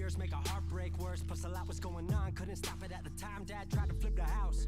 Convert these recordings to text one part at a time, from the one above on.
tears make a heartbreak worse. Plus a lot was going on, couldn't stop it at the time. Dad tried to flip the house.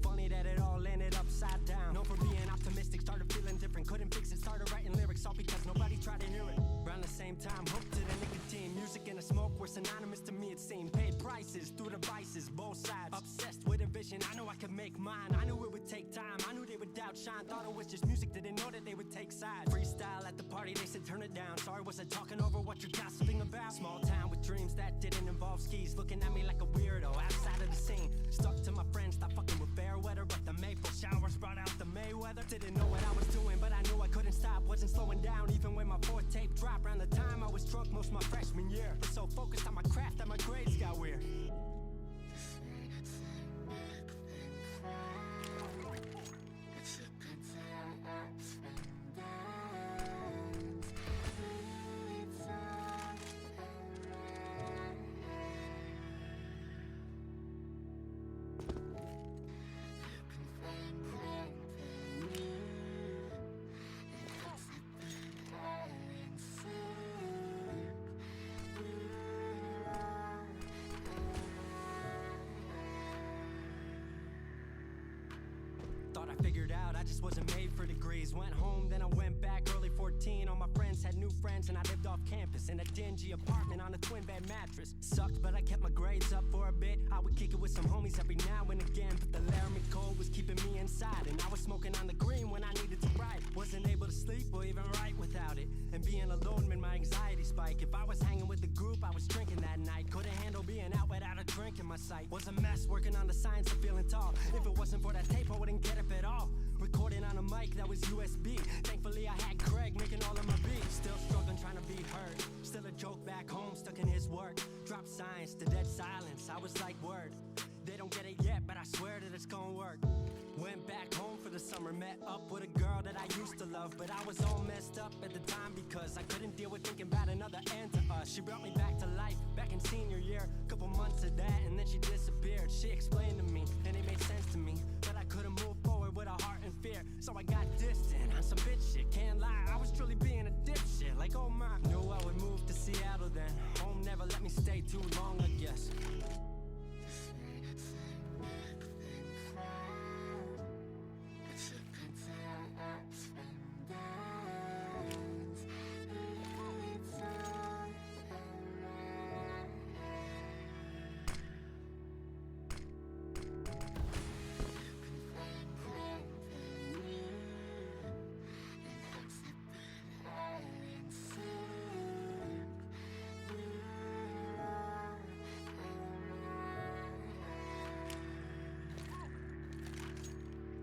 Funny that it all ended upside down. Known for being optimistic, started feeling different. Couldn't fix it, started writing lyrics, all because nobody tried to hear it. Around the same time, hooked to the nicotine. Music and the smoke were synonymous to me, it seemed. Paid prices through the vices, both sides. Obsessed with a vision, I knew I could make mine. I knew it would take time, I knew they would outshine. Thought it was just music, didn't know that they would take sides. Freestyle at the party, they said turn it down. Sorry, was I talking over what you're gossiping about? Small town with dreams that didn't involve skis. Looking at me like a weirdo, outside of the scene. Stuck to my friends, stopped fucking with fair weather. But the maple showers brought out the Mayweather. Didn't know what I was doing, but I knew I couldn't stop. Wasn't slowing down, even when my fourth tape dropped. Around the time I was drunk most my freshman year. But so focused on my craft that my grades got weird. Thought I figured out, I just wasn't made for degrees. Went home, then I went back, early 14. All my friends had new friends and I lived off campus in a dingy apartment on a twin bed mattress. Sucked, but I kept my grades up for a bit. I would kick it with some homies every now and again, but the Laramie cold was keeping me inside. And I was smoking on the green when I needed to write. Wasn't able to sleep or even write without it. And being alone made my anxiety spike. If I was hanging with the group, I was drinking that night. Couldn't handle being out without a drink in my sight. Was a mess working on the science of feeling tall. If it wasn't for that tape, I wouldn't get up at all. Recording on a mic that was USB. Thankfully I had Craig making all of my beats. Still struggling trying to be heard. Still a joke back home, stuck in his work. Dropped science to dead silence, I was like word. They don't get it yet, but I swear that it's gonna work. Went back home for the summer, met up with a girl that I used to love. But I was all messed up at the time because I couldn't deal with thinking about another end to us. She brought me back to life, back in senior year. Couple months of that and then she disappeared. She explained to me, and it made sense to me, but I couldn't move forward with a heart in fear. So I got distant on some bitch shit, can't lie, I was truly being a dipshit. Like oh my, knew I would move to Seattle then. Home never let me stay too long, I guess.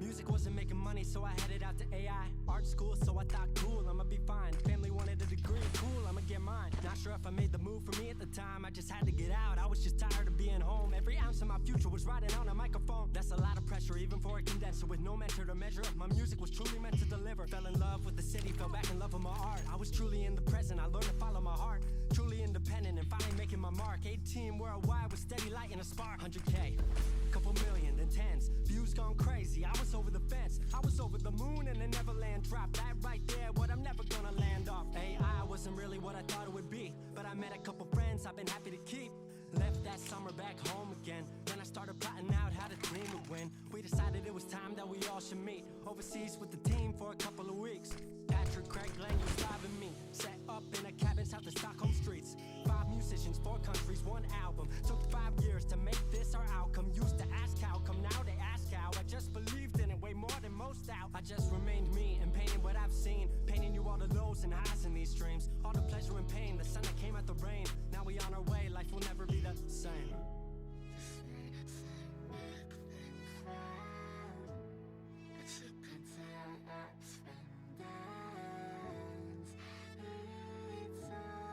Music wasn't making money, so I headed out to AI art school, so I thought cool, I'ma be fine. Family wanted a degree, cool, I'ma get mine. Not sure if I made the move for me at the time, I just had to get out. I was just tired of being home. Every ounce of my future was riding on a microphone. That's a lot of pressure, even for a condenser with no mentor to measure up. My music was truly meant to deliver. Fell in love with the city, fell back in love with my art. I was truly in the present, I learned to follow my heart. Truly independent and finally making my mark. 18 worldwide with steady light and a spark. 100K, couple million, then tens. Views gone crazy, I was over the fence. I was over the moon and the Neverland drop. That right there, what I'm never gonna land off. AI wasn't really what I thought it would be, but I met a couple friends I've been happy to keep. Left that summer back home again. Then I started plotting out how the team would win. We decided it was time that we all should meet overseas with the team for a couple of weeks. Patrick, Craig, Glenn, you driving me. Set up in a cabin south of Stockholm streets. 5 musicians, 4 countries, 1 album. Took 5 years to make this our outcome. Used to ask how come, now they ask how. I just believed in it way more than most out. I just remained me and painted what I've seen. Painting you all the lows and highs in these dreams. All the pleasure and pain, the sun that came out the rain. Now we on our way, life will never be the same. Ups and downs, it's all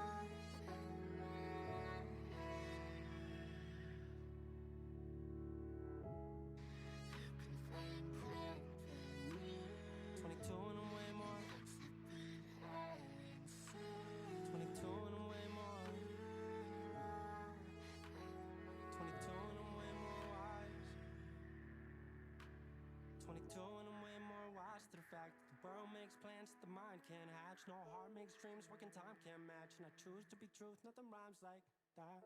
plans that the mind can't hatch. No heart makes dreams, working time can't match. And I choose to be truth, nothing rhymes like that.